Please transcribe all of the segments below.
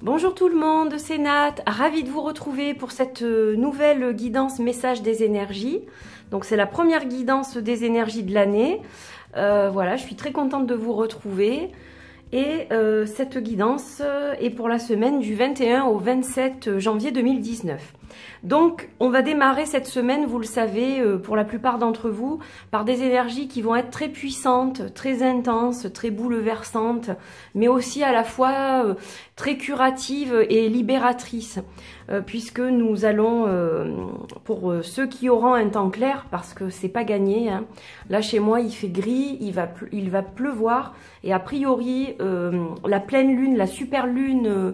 Bonjour tout le monde, c'est Nat, ravie de vous retrouver pour cette nouvelle guidance message des énergies. Donc c'est la première guidance des énergies de l'année. Voilà, je suis très contente de vous retrouver. Et cette guidance est pour la semaine du 21 au 27 janvier 2019. Donc, on va démarrer cette semaine, vous le savez, pour la plupart d'entre vous, par des énergies qui vont être très puissantes, très intenses, très bouleversantes, mais aussi à la fois très curatives et libératrices, puisque nous allons, pour ceux qui auront un temps clair, parce que c'est pas gagné, hein, là chez moi il fait gris, il va pleuvoir, et a priori la pleine lune, la super lune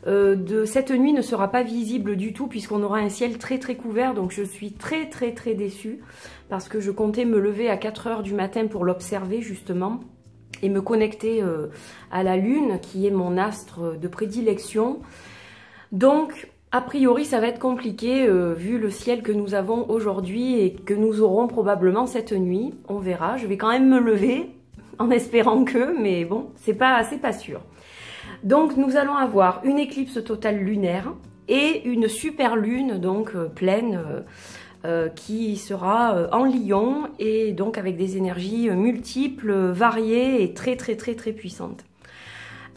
de cette nuit ne sera pas visible du tout puisqu'on aura un ciel très très couvert, donc je suis très déçue parce que je comptais me lever à 4 h du matin pour l'observer justement et me connecter à la lune qui est mon astre de prédilection. Donc a priori ça va être compliqué vu le ciel que nous avons aujourd'hui et que nous aurons probablement cette nuit. On verra, je vais quand même me lever en espérant que, mais bon, c'est pas sûr. Donc nous allons avoir une éclipse totale lunaire et une super lune, donc pleine, qui sera en Lion et donc avec des énergies multiples, variées et très puissantes.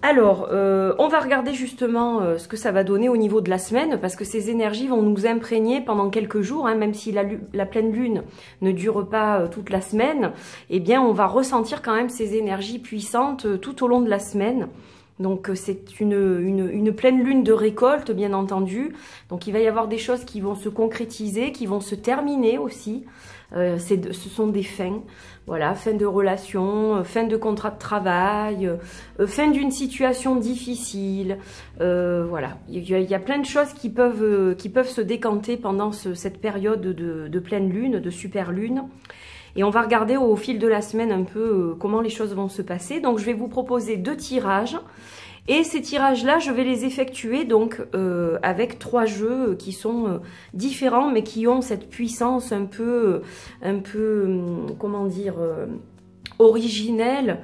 Alors, on va regarder justement ce que ça va donner au niveau de la semaine, parce que ces énergies vont nous imprégner pendant quelques jours, hein, même si la pleine lune ne dure pas toute la semaine, eh bien on va ressentir quand même ces énergies puissantes tout au long de la semaine. Donc c'est une pleine lune de récolte, bien entendu. Donc il va y avoir des choses qui vont se concrétiser, qui vont se terminer aussi. Ce sont des fins, voilà, fin de relation, fin de contrat de travail, fin d'une situation difficile. Voilà, il y a plein de choses qui peuvent se décanter pendant cette période de pleine lune, de super lune. Et on va regarder au fil de la semaine un peu comment les choses vont se passer. Donc je vais vous proposer 2 tirages. Et ces tirages-là, je vais les effectuer donc avec 3 jeux qui sont différents, mais qui ont cette puissance un peu comment dire, originelle,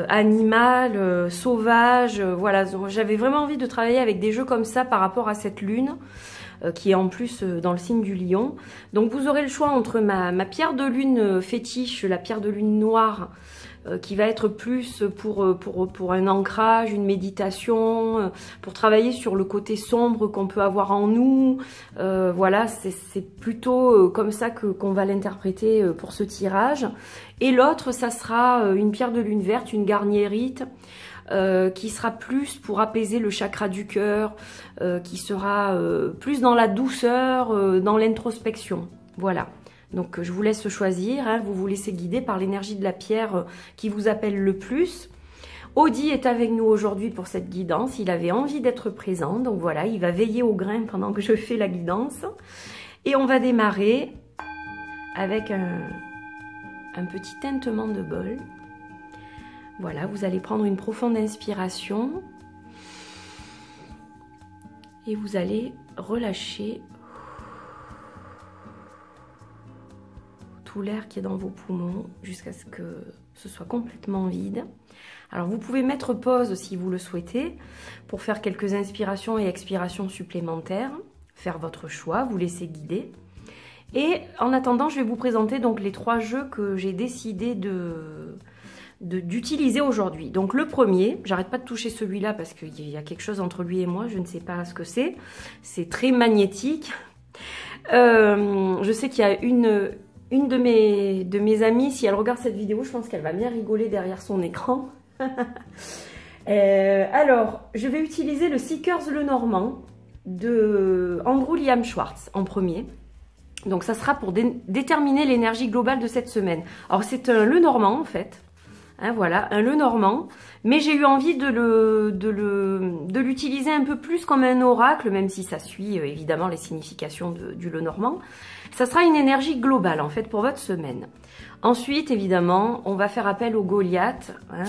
animale, sauvage. Voilà, j'avais vraiment envie de travailler avec des jeux comme ça par rapport à cette lune, qui est en plus dans le signe du lion. Donc vous aurez le choix entre ma pierre de lune fétiche, la pierre de lune noire, qui va être plus pour un ancrage, une méditation, pour travailler sur le côté sombre qu'on peut avoir en nous. Voilà, c'est plutôt comme ça qu'on va l'interpréter pour ce tirage. Et l'autre, ça sera une pierre de lune verte, une garniérite, qui sera plus pour apaiser le chakra du cœur, qui sera plus dans la douceur, dans l'introspection. Voilà. Donc je vous laisse choisir, hein, vous vous laissez guider par l'énergie de la pierre qui vous appelle le plus. Audi est avec nous aujourd'hui pour cette guidance, il avait envie d'être présent, donc voilà, il va veiller au grain pendant que je fais la guidance. Et on va démarrer avec un petit tintement de bol. Voilà, vous allez prendre une profonde inspiration et vous allez relâcher tout l'air qui est dans vos poumons jusqu'à ce que ce soit complètement vide. Alors vous pouvez mettre pause si vous le souhaitez pour faire quelques inspirations et expirations supplémentaires, faire votre choix, vous laisser guider. Et en attendant, je vais vous présenter donc les 3 jeux que j'ai décidé d'utiliser aujourd'hui. Donc le premier, j'arrête pas de toucher celui-là parce qu'il y a quelque chose entre lui et moi, je ne sais pas ce que c'est. C'est très magnétique. Je sais qu'il y a une de mes amies, si elle regarde cette vidéo, je pense qu'elle va bien rigoler derrière son écran. Alors, je vais utiliser le Seekers Lenormand de Andrew Liam Schwartz en premier. Donc ça sera pour déterminer l'énergie globale de cette semaine. Alors c'est un Lenormand en fait. Hein, voilà, un Lenormand, mais j'ai eu envie de l'utiliser un peu plus comme un oracle, même si ça suit évidemment les significations du Lenormand. Ça sera une énergie globale en fait pour votre semaine. Ensuite, évidemment, on va faire appel au Goliath, hein,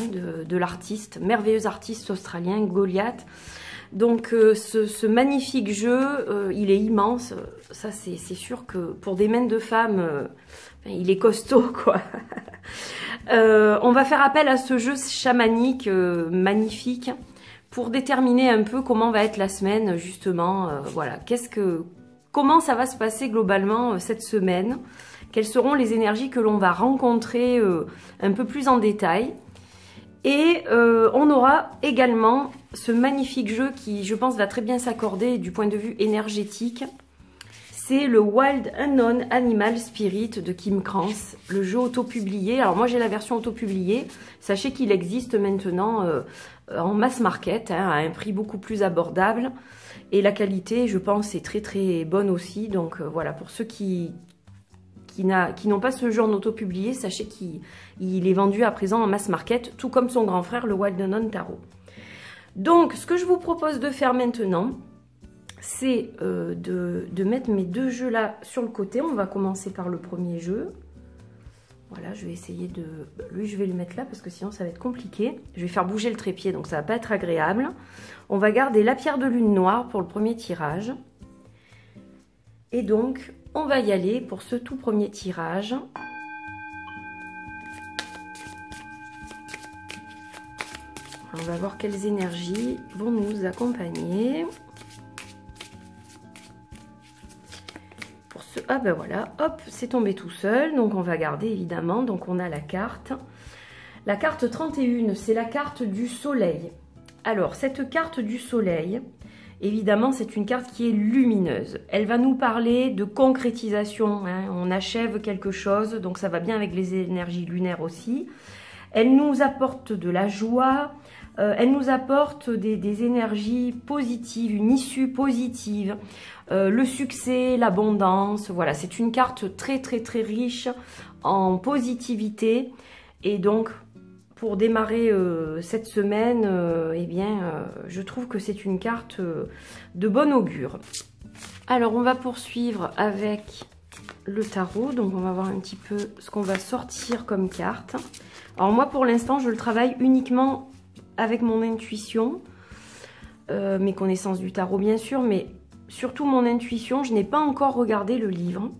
de l'artiste, merveilleux artiste australien Goliath. Donc ce magnifique jeu, il est immense, ça c'est sûr que pour des mains de femmes, il est costaud quoi. On va faire appel à ce jeu chamanique magnifique pour déterminer un peu comment va être la semaine, justement. Voilà, comment ça va se passer globalement cette semaine? Quelles seront les énergies que l'on va rencontrer un peu plus en détail? Et on aura également ce magnifique jeu qui, je pense, va très bien s'accorder du point de vue énergétique. C'est le Wild Unknown Animal Spirit de Kim Krans, le jeu auto-publié. Alors moi j'ai la version auto-publiée. Sachez qu'il existe maintenant en mass market, hein, à un prix beaucoup plus abordable. Et la qualité, je pense, est très très bonne aussi. Donc voilà, pour ceux qui n'ont pas ce jeu en auto-publié, sachez qu'il est vendu à présent en mass market, tout comme son grand frère, le Wild Unknown Tarot. Donc ce que je vous propose de faire maintenant, c'est de mettre mes deux jeux là sur le côté. On va commencer par le premier jeu. Voilà, je vais essayer de... Lui, je vais le mettre là parce que sinon ça va être compliqué. Je vais faire bouger le trépied, donc ça va pas être agréable. On va garder la pierre de lune noire pour le premier tirage. Et donc, on va y aller pour ce tout premier tirage. On va voir quelles énergies vont nous accompagner. Ah ben voilà, hop, c'est tombé tout seul, donc on va garder évidemment. Donc on a la carte 31, c'est la carte du soleil. Alors cette carte du soleil, évidemment c'est une carte qui est lumineuse. Elle va nous parler de concrétisation, hein. On achève quelque chose, donc ça va bien avec les énergies lunaires aussi. Elle nous apporte de la joie, elle nous apporte des énergies positives, une issue positive, le succès, l'abondance. Voilà, c'est une carte très très très riche en positivité. Et donc, pour démarrer cette semaine, je trouve que c'est une carte de bon augure. Alors, on va poursuivre avec le tarot. Donc, on va voir un petit peu ce qu'on va sortir comme carte. Alors, moi, pour l'instant, je le travaille uniquement avec mon intuition, mes connaissances du tarot, bien sûr, mais surtout mon intuition. Je n'ai pas encore regardé le livre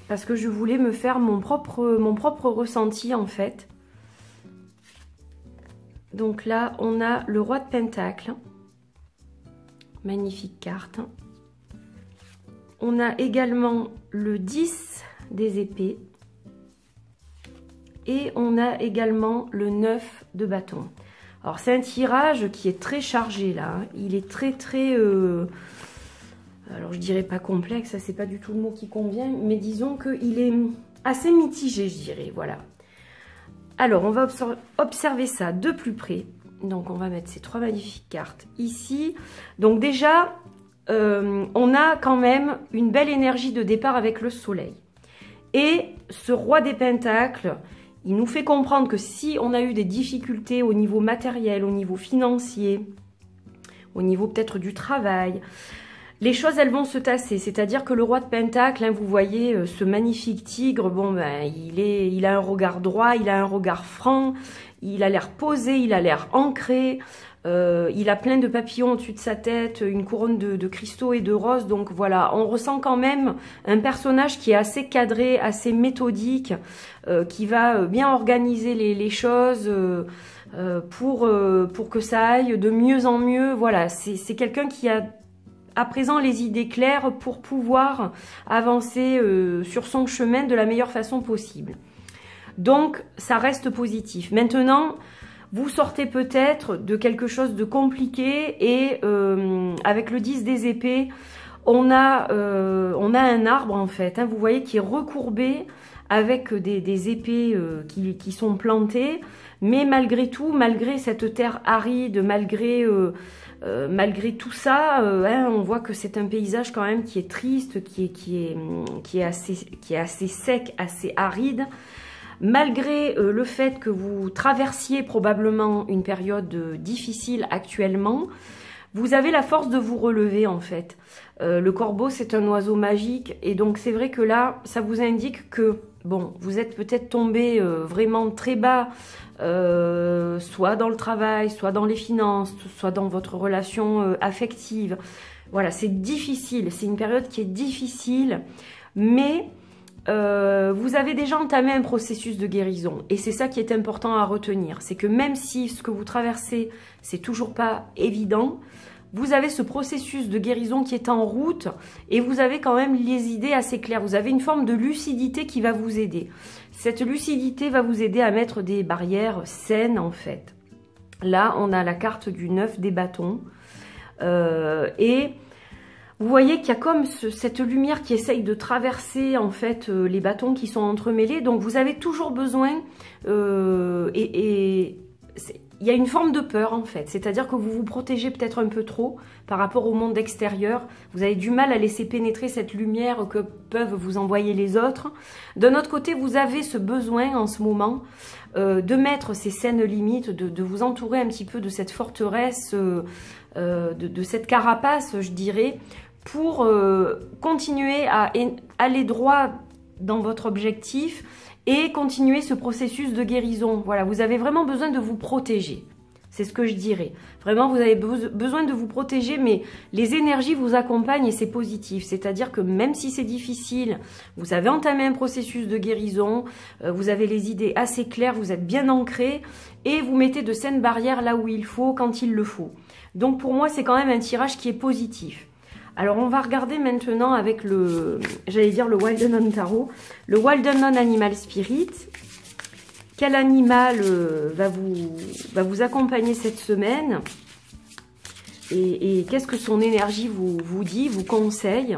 parce que je voulais me faire mon propre ressenti, en fait. Donc là, on a le roi de Pentacle. Magnifique carte. On a également le 10 des épées. Et on a également le 9 de bâton. Alors c'est un tirage qui est très chargé là. Hein. Il est très très... alors je dirais pas complexe, ça c'est pas du tout le mot qui convient. Mais disons qu'il est assez mitigé, je dirais. Voilà. Alors on va observer ça de plus près. Donc on va mettre ces trois magnifiques cartes ici. Donc déjà, on a quand même une belle énergie de départ avec le soleil. Et ce roi des pentacles... Il nous fait comprendre que si on a eu des difficultés au niveau matériel, au niveau financier, au niveau peut-être du travail, les choses, elles vont se tasser. C'est-à-dire que le roi de Pentacle, hein, vous voyez ce magnifique tigre, bon, ben, il a un regard droit, il a un regard franc, il a l'air posé, il a l'air ancré, il a plein de papillons au-dessus de sa tête, une couronne de cristaux et de roses. Donc voilà, on ressent quand même un personnage qui est assez cadré, assez méthodique, qui va bien organiser les choses pour que ça aille de mieux en mieux. Voilà, c'est quelqu'un qui a à présent les idées claires pour pouvoir avancer sur son chemin de la meilleure façon possible. Donc ça reste positif. Maintenant, vous sortez peut-être de quelque chose de compliqué et avec le 10 des épées, on a un arbre en fait, hein, vous voyez, qui est recourbé avec des épées qui sont plantées, mais malgré tout, malgré cette terre aride, malgré tout ça, hein, on voit que c'est un paysage quand même qui est triste, qui est assez sec, assez aride. Malgré le fait que vous traversiez probablement une période difficile actuellement, vous avez la force de vous relever en fait. Le corbeau, c'est un oiseau magique et donc c'est vrai que là, ça vous indique que bon, vous êtes peut-être tombé vraiment très bas, soit dans le travail, soit dans les finances, soit dans votre relation affective. Voilà, c'est difficile, c'est une période qui est difficile, mais vous avez déjà entamé un processus de guérison. Et c'est ça qui est important à retenir. C'est que même si ce que vous traversez, c'est toujours pas évident, vous avez ce processus de guérison qui est en route et vous avez quand même les idées assez claires. Vous avez une forme de lucidité qui va vous aider. Cette lucidité va vous aider à mettre des barrières saines en fait. Là, on a la carte du 9 des bâtons. Et vous voyez qu'il y a comme cette lumière qui essaye de traverser en fait les bâtons qui sont entremêlés. Donc vous avez toujours besoin il y a une forme de peur en fait, c'est-à-dire que vous vous protégez peut-être un peu trop par rapport au monde extérieur. Vous avez du mal à laisser pénétrer cette lumière que peuvent vous envoyer les autres. D'un autre côté, vous avez ce besoin en ce moment de mettre ces saines limites, de vous entourer un petit peu de cette forteresse, de cette carapace, je dirais, pour continuer à aller droit dans votre objectif et continuer ce processus de guérison. Voilà, vous avez vraiment besoin de vous protéger. C'est ce que je dirais. Vraiment, vous avez besoin de vous protéger, mais les énergies vous accompagnent et c'est positif. C'est-à-dire que même si c'est difficile, vous avez entamé un processus de guérison, vous avez les idées assez claires, vous êtes bien ancré et vous mettez de saines barrières là où il faut, quand il le faut. Donc pour moi, c'est quand même un tirage qui est positif. Alors, on va regarder maintenant avec le, j'allais dire le Wild Unknown Tarot, le Wild Unknown Animal Spirit. Quel animal va vous accompagner cette semaine? Et qu'est-ce que son énergie vous dit, vous conseille?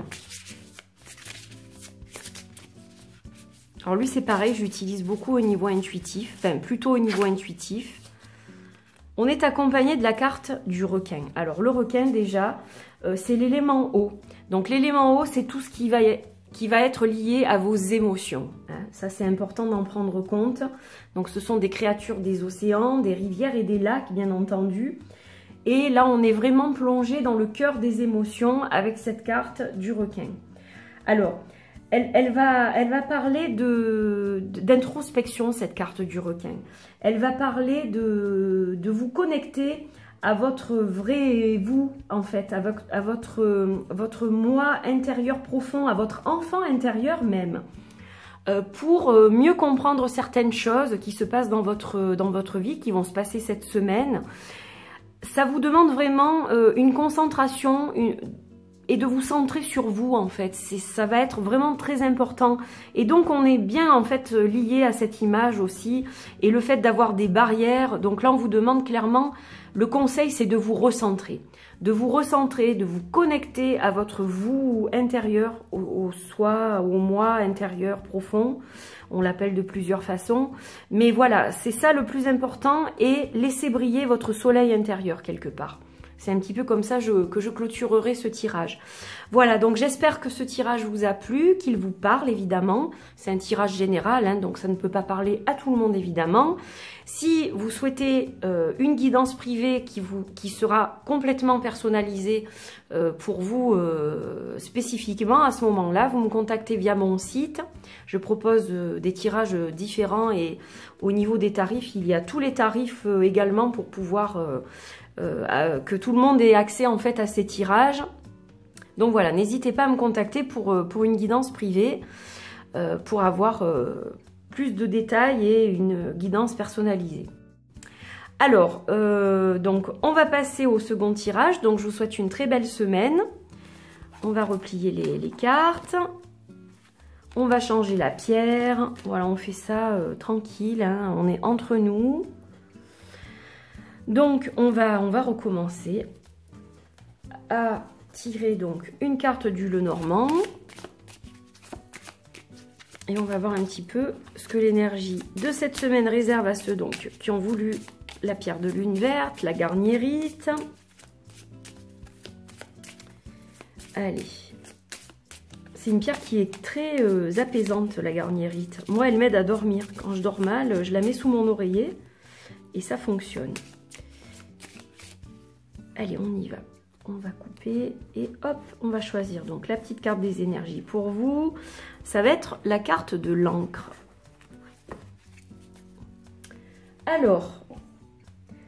Alors lui, c'est pareil, j'utilise beaucoup au niveau intuitif, enfin plutôt au niveau intuitif. On est accompagné de la carte du requin. Alors le requin déjà, c'est l'élément eau. Donc l'élément eau, c'est tout ce qui va être lié à vos émotions. Ça, c'est important d'en prendre compte. Donc ce sont des créatures des océans, des rivières et des lacs, bien entendu. Et là, on est vraiment plongé dans le cœur des émotions avec cette carte du requin. Alors, elle va parler d'introspection, cette carte du requin. Elle va parler de vous connecter à votre vrai vous, en fait, à votre moi intérieur profond, à votre enfant intérieur même, pour mieux comprendre certaines choses qui se passent dans votre vie, qui vont se passer cette semaine. Ça vous demande vraiment une concentration, et de vous centrer sur vous en fait, ça va être vraiment très important. Et donc on est bien en fait lié à cette image aussi, et le fait d'avoir des barrières. Donc là on vous demande clairement, le conseil c'est de vous recentrer, de vous connecter à votre vous intérieur, au soi, au moi intérieur profond. On l'appelle de plusieurs façons, mais voilà, c'est ça le plus important, et laissez briller votre soleil intérieur quelque part. C'est un petit peu comme ça que je clôturerai ce tirage. Voilà, donc j'espère que ce tirage vous a plu, qu'il vous parle évidemment. C'est un tirage général, hein, donc ça ne peut pas parler à tout le monde évidemment. Si vous souhaitez une guidance privée qui sera complètement personnalisée pour vous spécifiquement, à ce moment-là, vous me contactez via mon site. Je propose des tirages différents, et au niveau des tarifs, il y a tous les tarifs également pour pouvoir... que tout le monde ait accès en fait à ces tirages. Donc voilà, n'hésitez pas à me contacter pour une guidance privée, pour avoir plus de détails et une guidance personnalisée. Alors, donc on va passer au second tirage. Donc je vous souhaite une très belle semaine. On va replier les cartes. On va changer la pierre. Voilà, on fait ça tranquille, hein, on est entre nous. Donc, on va recommencer à tirer donc une carte du Lenormand. Et on va voir un petit peu ce que l'énergie de cette semaine réserve à ceux donc qui ont voulu la pierre de lune verte, la garnierite. Allez. C'est une pierre qui est très apaisante, la garnierite. Moi, elle m'aide à dormir. Quand je dors mal, je la mets sous mon oreiller et ça fonctionne. Allez, on y va. On va couper et hop, on va choisir. Donc, la petite carte des énergies pour vous. Ça va être la carte de l'encre. Alors,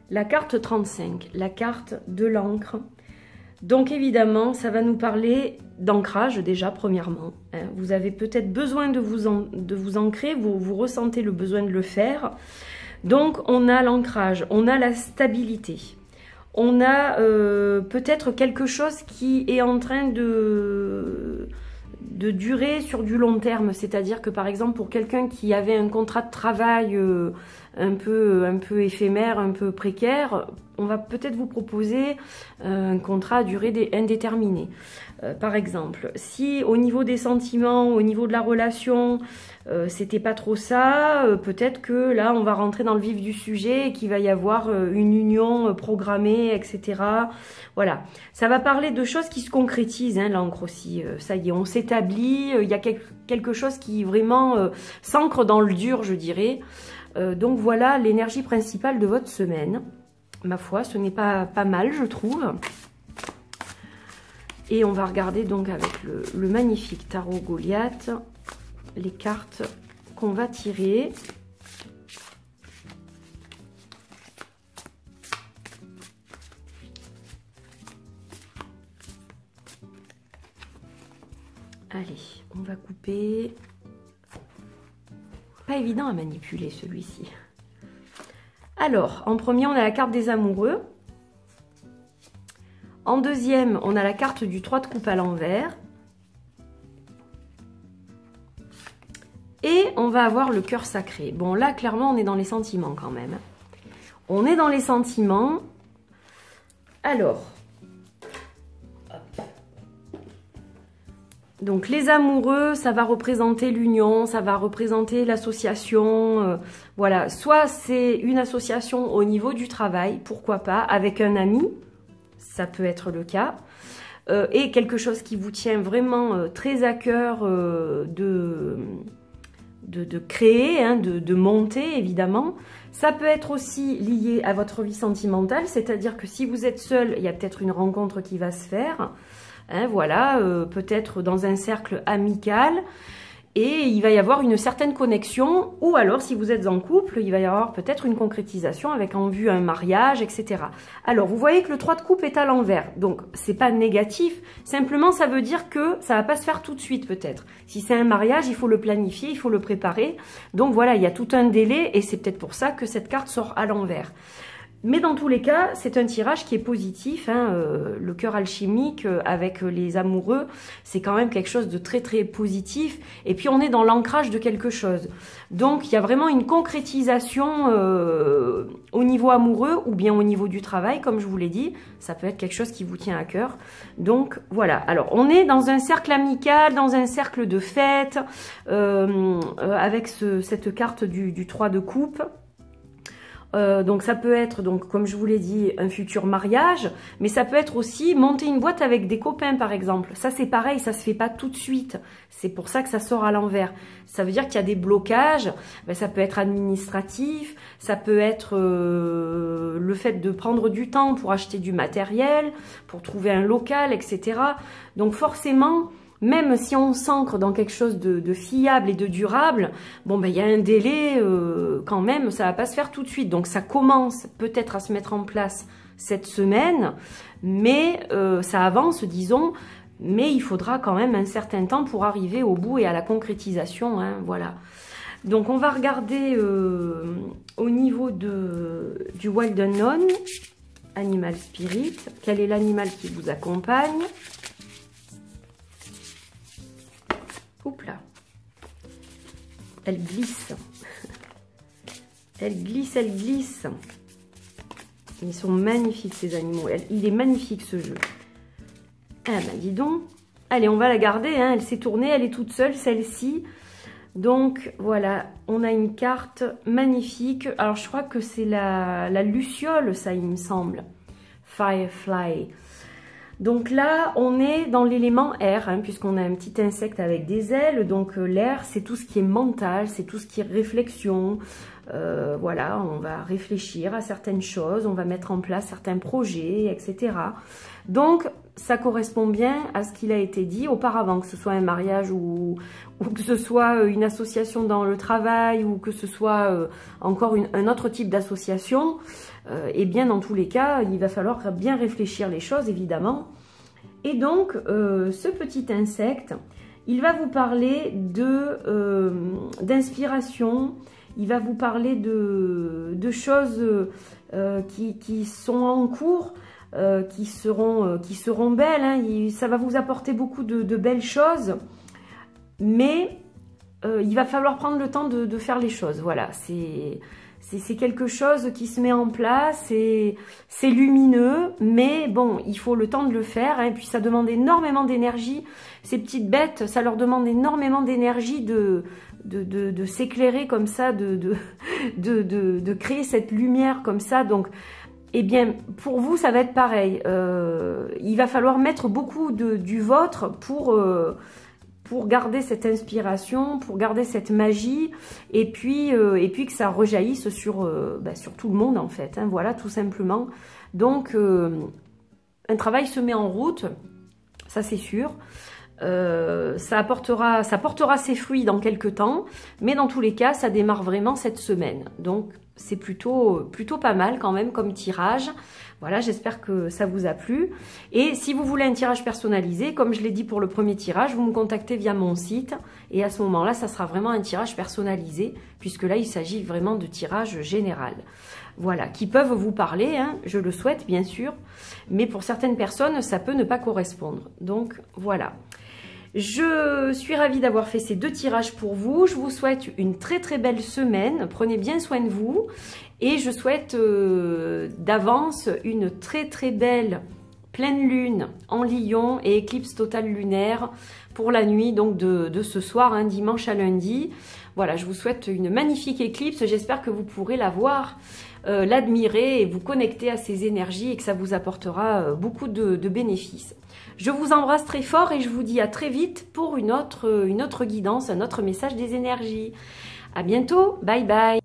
la carte 35, la carte de l'encre. Donc évidemment, ça va nous parler d'ancrage déjà, premièrement. Hein. Vous avez peut-être besoin de vous ancrer, vous ressentez le besoin de le faire. Donc on a l'ancrage, on a la stabilité. On a peut-être quelque chose qui est en train de durer sur du long terme. C'est-à-dire que par exemple, pour quelqu'un qui avait un contrat de travail un peu éphémère, un peu précaire, on va peut-être vous proposer un contrat à durée indéterminée. Par exemple, si au niveau des sentiments, au niveau de la relation, c'était pas trop ça, peut-être que là on va rentrer dans le vif du sujet et qu'il va y avoir une union programmée, etc. Voilà, ça va parler de choses qui se concrétisent, hein, l'encre aussi. Ça y est, on s'établit, il y a quelque chose qui vraiment s'ancre dans le dur, je dirais. Donc voilà l'énergie principale de votre semaine. Ma foi, ce n'est pas mal, je trouve. Et on va regarder donc avec le magnifique tarot Goliath les cartes qu'on va tirer. Allez, on va couper. Pas évident à manipuler celui-ci. Alors, en premier, on a la carte des amoureux. En deuxième, on a la carte du 3 de coupe à l'envers. Et on va avoir le cœur sacré. Bon, là, clairement, on est dans les sentiments quand même. On est dans les sentiments. Alors, hop. Donc les amoureux, ça va représenter l'union, ça va représenter l'association. Voilà, soit c'est une association au niveau du travail, pourquoi pas, avec un ami. Ça peut être le cas, et quelque chose qui vous tient vraiment très à cœur de créer, hein, de monter évidemment. Ça peut être aussi lié à votre vie sentimentale, c'est-à-dire que si vous êtes seul, il y a peut-être une rencontre qui va se faire, hein, voilà, peut-être dans un cercle amical, et il va y avoir une certaine connexion, ou alors si vous êtes en couple, il va y avoir peut-être une concrétisation avec en vue un mariage, etc. Alors vous voyez que le 3 de coupe est à l'envers, donc c'est pas négatif, simplement ça veut dire que ça va pas se faire tout de suite peut-être. Si c'est un mariage, il faut le planifier, il faut le préparer, donc voilà, il y a tout un délai et c'est peut-être pour ça que cette carte sort à l'envers. Mais dans tous les cas, c'est un tirage qui est positif, hein, le cœur alchimique avec les amoureux, c'est quand même quelque chose de très très positif. Et puis on est dans l'ancrage de quelque chose. Donc il y a vraiment une concrétisation au niveau amoureux ou bien au niveau du travail, comme je vous l'ai dit. Ça peut être quelque chose qui vous tient à cœur. Donc voilà, alors on est dans un cercle amical, dans un cercle de fête, avec cette carte du 3 de coupe. Donc ça peut être, donc comme je vous l'ai dit, un futur mariage, mais ça peut être aussi monter une boîte avec des copains par exemple. Ça c'est pareil, ça se fait pas tout de suite. C'est pour ça que ça sort à l'envers. Ça veut dire qu'il y a des blocages, ben, ça peut être administratif, ça peut être le fait de prendre du temps pour acheter du matériel, pour trouver un local, etc. Donc forcément, même si on s'ancre dans quelque chose de fiable et de durable, bon ben il y a un délai quand même, ça va pas se faire tout de suite. Donc ça commence peut-être à se mettre en place cette semaine, mais ça avance, disons, mais il faudra quand même un certain temps pour arriver au bout et à la concrétisation, hein, voilà. Donc on va regarder au niveau du Wild Unknown, Animal Spirit, quel est l'animal qui vous accompagne. Oups là, elle glisse, elle glisse, elle glisse. Ils sont magnifiques ces animaux, il est magnifique ce jeu. Ah ben dis donc, allez on va la garder, hein. Elle s'est tournée, elle est toute seule celle-ci. Donc voilà, on a une carte magnifique. Alors je crois que c'est la luciole ça il me semble, Firefly. Donc là, on est dans l'élément air, hein, puisqu'on a un petit insecte avec des ailes. Donc l'air, c'est tout ce qui est mental, c'est tout ce qui est réflexion. Voilà, on va réfléchir à certaines choses, on va mettre en place certains projets, etc. Donc, ça correspond bien à ce qu'il a été dit auparavant, que ce soit un mariage ou que ce soit une association dans le travail ou que ce soit encore un autre type d'association. Et bien, dans tous les cas, il va falloir bien réfléchir les choses, évidemment. Et donc, ce petit insecte, il va vous parler d'inspiration, il va vous parler de choses qui sont en cours, qui seront belles, hein. Ça va vous apporter beaucoup de belles choses, mais il va falloir prendre le temps de faire les choses. Voilà, c'est quelque chose qui se met en place, c'est lumineux, mais bon, il faut le temps de le faire, hein, et puis ça demande énormément d'énergie. Ces petites bêtes, ça leur demande énormément d'énergie de s'éclairer comme ça, de créer cette lumière comme ça. Donc, eh bien, pour vous, ça va être pareil. Il va falloir mettre beaucoup du vôtre pour garder cette inspiration, pour garder cette magie, et puis que ça rejaillisse sur tout le monde, en fait, hein, voilà, tout simplement. Donc, un travail se met en route, ça c'est sûr. Ça portera ses fruits dans quelques temps, mais dans tous les cas, ça démarre vraiment cette semaine. Donc, c'est plutôt pas mal quand même comme tirage. Voilà, j'espère que ça vous a plu. Et si vous voulez un tirage personnalisé, comme je l'ai dit pour le premier tirage, vous me contactez via mon site. Et à ce moment-là, ça sera vraiment un tirage personnalisé, puisque là, il s'agit vraiment de tirage général. Voilà, qui peuvent vous parler, hein, je le souhaite bien sûr. Mais pour certaines personnes, ça peut ne pas correspondre. Donc, voilà. Je suis ravie d'avoir fait ces 2 tirages pour vous. Je vous souhaite une très très belle semaine. Prenez bien soin de vous. Et je souhaite d'avance une très très belle pleine lune en Lion et éclipse totale lunaire pour la nuit donc de ce soir, hein, dimanche à lundi. Voilà, je vous souhaite une magnifique éclipse. J'espère que vous pourrez la voir, l'admirer et vous connecter à ces énergies et que ça vous apportera beaucoup de bénéfices. Je vous embrasse très fort et je vous dis à très vite pour une autre guidance, un autre message des énergies. À bientôt, bye bye.